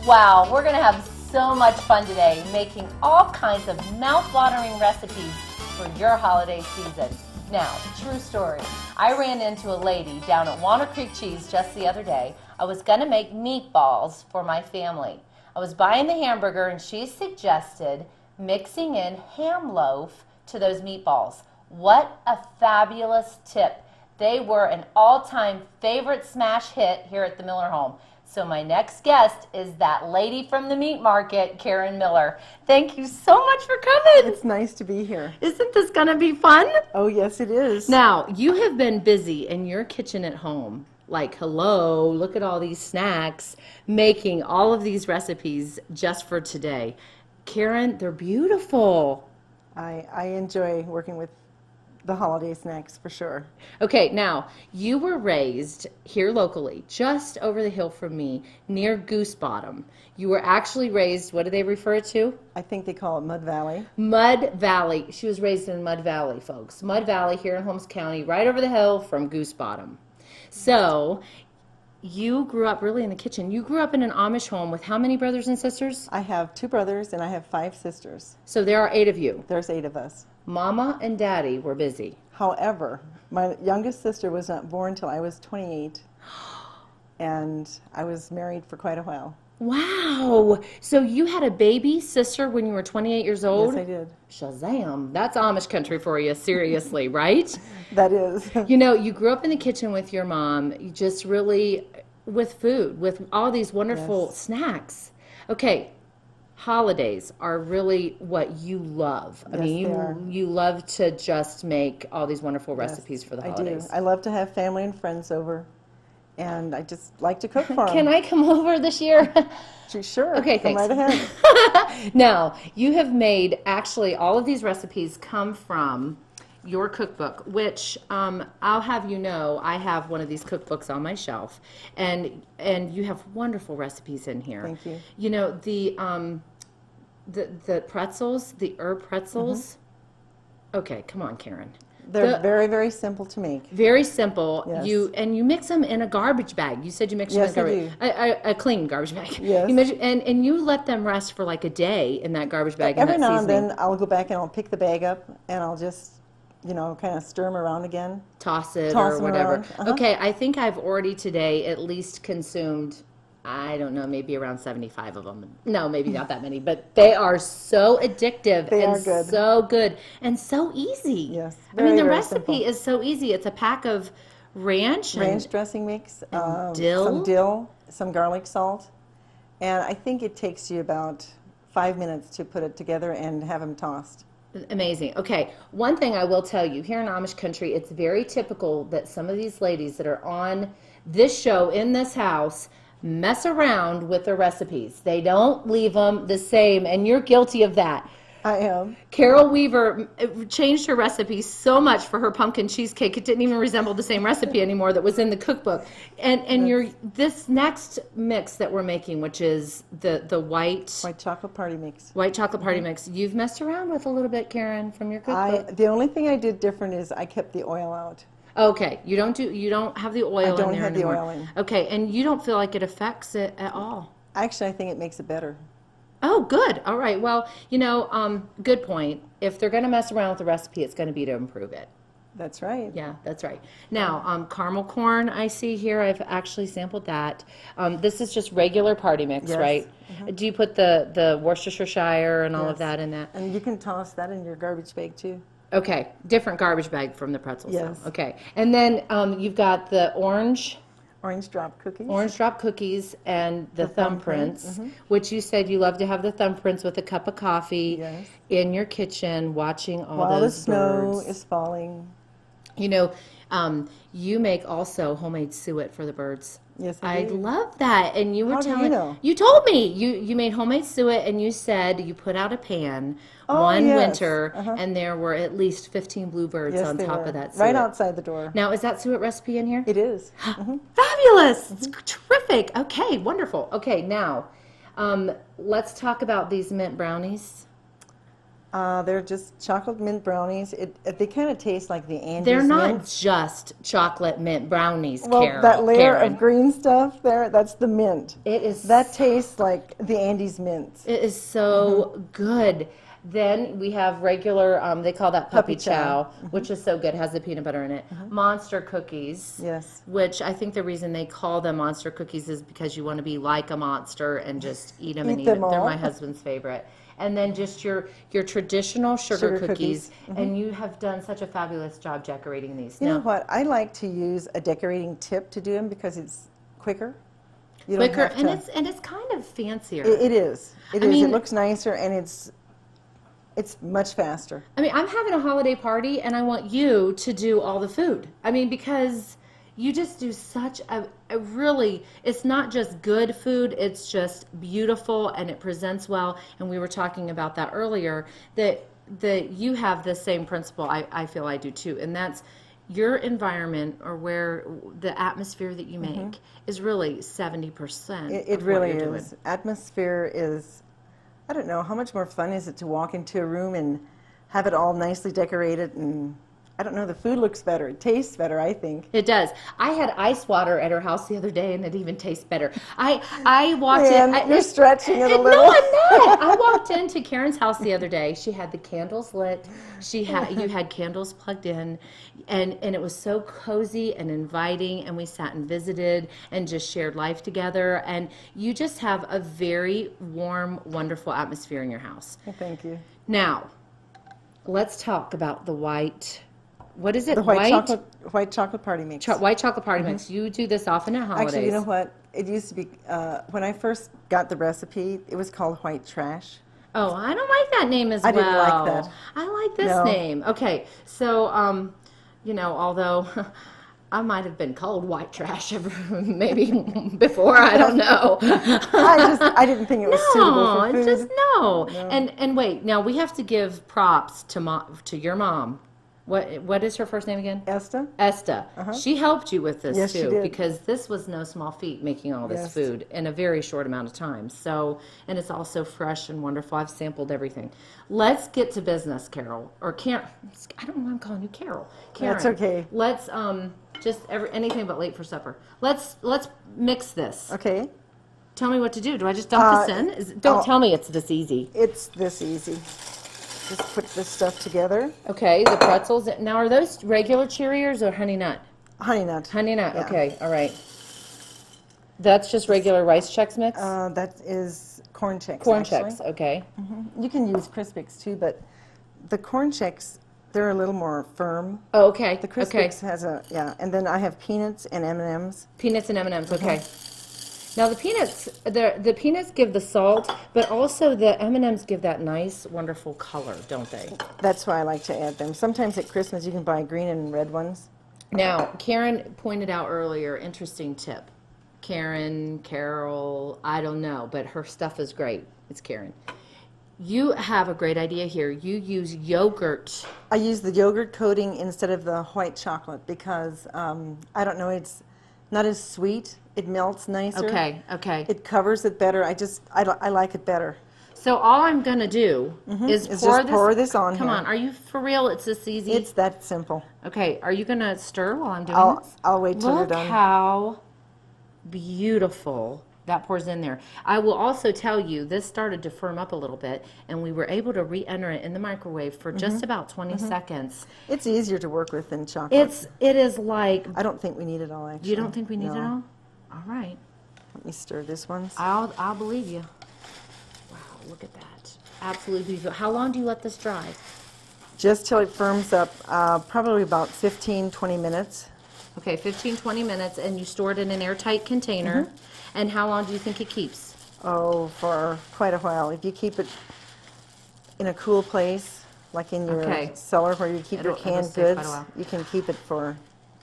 Wow, we're going to have so much fun today making all kinds of mouth-watering recipes for your holiday season. Now, true story. I ran into a lady down at Walnut Creek Cheese just the other day. I was going to make meatballs for my family. I was buying the hamburger and she suggested mixing in ham loaf to those meatballs. What a fabulous tip. They were an all-time favorite smash hit here at the Miller home. So my next guest is that lady from the meat market, Karen Miller. Thank you so much for coming. It's nice to be here. Isn't this going to be fun? Oh, yes, it is. Now, you have been busy in your kitchen at home. Like, hello, look at all these snacks, making all of these recipes just for today. Karen, they're beautiful. I enjoy working with the holiday snacks for sure. Okay, now, you were raised here locally, just over the hill from me, near Goose Bottom. You were actually raised, what do they refer it to? I think they call it Mud Valley. Mud Valley. She was raised in Mud Valley, folks. Mud Valley here in Holmes County, right over the hill from Goose Bottom. So, you grew up really in the kitchen. You grew up in an Amish home with how many brothers and sisters? I have 2 brothers and I have 5 sisters. So there are 8 of you. There's 8 of us. Mama and Daddy were busy. However, my youngest sister was not born until I was 28, and I was married for quite a while. Wow. So you had a baby sister when you were 28 years old? Yes, I did. Shazam. That's Amish country for you, seriously, right? That is. You know, you grew up in the kitchen with your mom, you just really, with food, with all these wonderful snacks. Okay, holidays are really what you love. I mean, you love to just make all these wonderful recipes for the holidays. I do. I love to have family and friends over, and I just like to cook for them. Can I come over this year? Sure. Okay, come thanks. right ahead. Now, you have made, actually, all of these recipes come from your cookbook, which I'll have you know, I have one of these cookbooks on my shelf, and you have wonderful recipes in here. Thank you. You know, the pretzels, the herb pretzels. Okay, come on, Karen. They're very, very simple to make. Very simple. Yes. You mix them in a garbage bag. You said you mix them in a garbage a clean garbage bag. Yes. And you let them rest for like a day in that garbage bag. Every now and then I'll go back and I'll pick the bag up and I'll just, you know, kind of stir them around again. Toss or whatever. Around. Okay, I think I've already today at least consumed, I don't know, maybe around 75 of them. No, maybe not that many, but they are so addictive so good and so easy. Yes. I mean, the recipe is so easy. It's a pack of ranch dressing mix, dill. some dill, some garlic salt, and I think it takes you about 5 minutes to put it together and have them tossed. Amazing. Okay, one thing I will tell you, here in Amish country, it's very typical that some of these ladies that are on this show in this house mess around with their recipes. They don't leave them the same, and you're guilty of that. I am. Carol Weaver changed her recipe so much for her pumpkin cheesecake, it didn't even resemble the same recipe anymore that was in the cookbook. And this next mix that we're making, which is the white chocolate party mix. White chocolate party mix. You've messed around with a little bit, Karen, from your cookbook. The only thing I did different is I kept the oil out. Okay, you don't have the oil in there anymore. I don't have the oil in. Okay, and you don't feel like it affects it at all? Actually, I think it makes it better. Oh, good. All right. Well, you know, good point. If they're going to mess around with the recipe, it's going to be to improve it. That's right. Yeah, that's right. Now, caramel corn I see here. I've actually sampled that. This is just regular party mix, right? Mm-hmm. Do you put the Worcestershire and all of that in that? And you can toss that in your garbage bag, too. Okay, different garbage bag from the pretzels. Yes. So. Okay, and then you've got the orange drop cookies. Orange drop cookies and the thumbprints, which you said you love to have the thumbprints with a cup of coffee in your kitchen, watching all while those the snow birds. Is falling. You know, you make also homemade suet for the birds. Yes, I do. love that. And you were telling me. You told me you made homemade suet, and you said you put out a pan winter, and there were at least 15 bluebirds on top of that suet. Right outside the door. Now, is that suet recipe in here? It is. Fabulous! It's terrific. Okay, wonderful. Okay, now let's talk about these mint brownies. They're just chocolate mint brownies. They kind of taste like the Andes They're not mint. just chocolate mint brownies, Well, Carol. that layer Karen. of green stuff there, that's the mint. It is. That tastes like the Andes mints. It is so good. Then we have regular, they call that puppy chow, which is so good, has the peanut butter in it. Monster cookies, Yes. which I think the reason they call them monster cookies is because you want to be like a monster and just eat them and Eat eat them them. They're all. my husband's favorite. And then just your traditional sugar cookies. And you have done such a fabulous job decorating these. You know what? I like to use a decorating tip to do them because it's quicker. You don't Quicker, have to, and it's kind of fancier. it is. It I is. mean- It looks nicer and it's much faster. I mean, I'm having a holiday party and I want you to do all the food. I mean, because you just do such a really, it's not just good food, it's just beautiful and it presents well. And we were talking about that earlier, that you have the same principle, I feel I do too. And that's your environment, or where the atmosphere that you make is really 70%. It of really what you're is. doing. Atmosphere is, I don't know, how much more fun is it to walk into a room and have it all nicely decorated, and I don't know, the food looks better. It tastes better, I think. It does. I had ice water at her house the other day, and it even tastes better. I walked Man, in. you're stretching it a No, little. I'm not. I walked into Karen's house the other day. She had the candles lit. You had candles plugged in, and it was so cozy and inviting. And we sat and visited and just shared life together. And you just have a very warm, wonderful atmosphere in your house. Well, thank you. Now, let's talk about the white. What is it? The white chocolate party mix. White chocolate party mix. You do this often at holidays. Actually, you know what? It used to be, when I first got the recipe, it was called white trash. Oh, I don't like that name as well. I didn't like that. I like this No. name. Okay, so, you know, although I might have been called white trash maybe before, I don't know. I didn't think it was suitable for food. Just no. And wait, now we have to give props to your mom. What is her first name again? Esta? Esta. She helped you with this Yes, she too, did. because this was no small feat, making all this Yes. food in a very short amount of time. So, and it's also fresh and wonderful. I've sampled everything. Let's get to business, Carol, or Karen. I don't know why I'm calling you Carol. Karen. That's okay. Let's anything but late for supper. Let's mix this. Okay. Tell me what to do. Do I just dump this in? Don't tell me it's this easy. It's this easy. Just put this stuff together. Okay, the pretzels. Now, are those regular Cheerios or Honey Nut? Honey nut. Honey Nut. Yeah. Okay, all right. That's just regular Rice Chex mix? That is corn Chex. Corn actually. Chex, okay. You can use Crispix too, but the corn Chex, they're a little more firm. Oh, okay. The Crispix has and then I have peanuts and M&Ms. Peanuts and M&Ms, okay. Now the peanuts give the salt, but also the M&Ms give that nice, wonderful color, don't they? That's why I like to add them. Sometimes at Christmas you can buy green and red ones. Now, Karen pointed out earlier, interesting tip. Carol, I don't know, but her stuff is great. It's Karen. You have a great idea here. You use yogurt. I use the yogurt coating instead of the white chocolate because, I don't know, it's not as sweet. It melts nicer. Okay. It covers it better. I like it better. So all I'm going to do is pour this on Come here. on, are you for real? It's this easy? It's that simple. Okay, are you going to stir while I'm doing this? I'll wait till you're Look done. how beautiful that pours in there. I will also tell you, this started to firm up a little bit, and we were able to re-enter it in the microwave for just about 20 seconds. It's easier to work with than chocolate. It is like, I don't think we need it all, actually. you don't think we need it No. all? All right. Let me stir this one. I'll believe you. Wow, look at that. Absolutely beautiful. How long do you let this dry? Just till it firms up, probably about 15, 20 minutes. Okay, 15, 20 minutes, and you store it in an airtight container. And how long do you think it keeps? Oh, for quite a while. If you keep it in a cool place, like in your Okay. cellar where you keep It'll your canned stay quite a goods, while. you can keep it for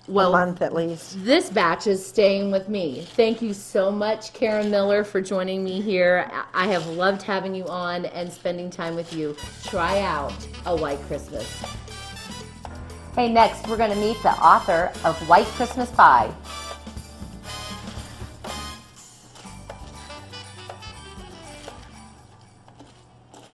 Well, a month at least. this batch is staying with me. Thank you so much, Karen Miller, for joining me here. I have loved having you on and spending time with you. Try out A White Christmas. Hey, next we're going to meet the author of White Christmas Pie.